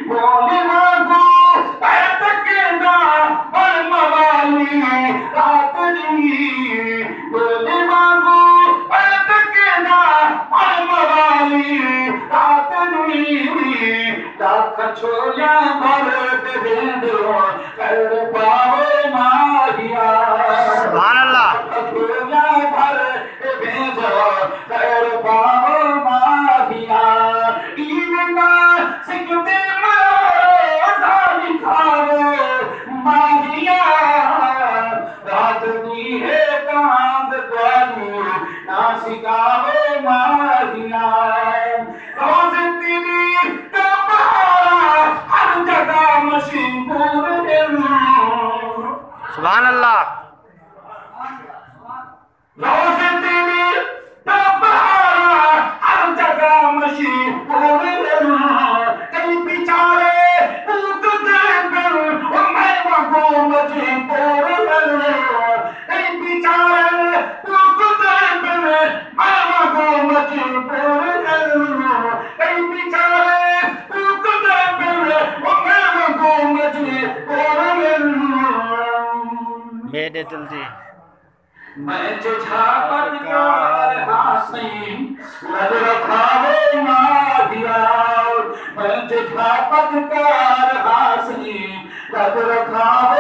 बोले मांगो तकना पर मवाली रातनी बोले मांगो तकना पर मवाली रातनी लाख छोया भर दे दो कर पाओ माहिया सुभान अल्लाह छोया भर दे दो कर पाओ माहिया ईना सिकते माहिया रातनी है कांद द्वानी ना सिकावे माहिया रोज तेरी कपड़ा हर जगह मशहूर है सुभान अल्लाह रोज तेरी कपड़ा हर जगह मशहूर है कई बेचारे मेरे दिल जी मैं झापन कार हासी लग रखावे माहिया मैं झापन कार हासी लग रखावे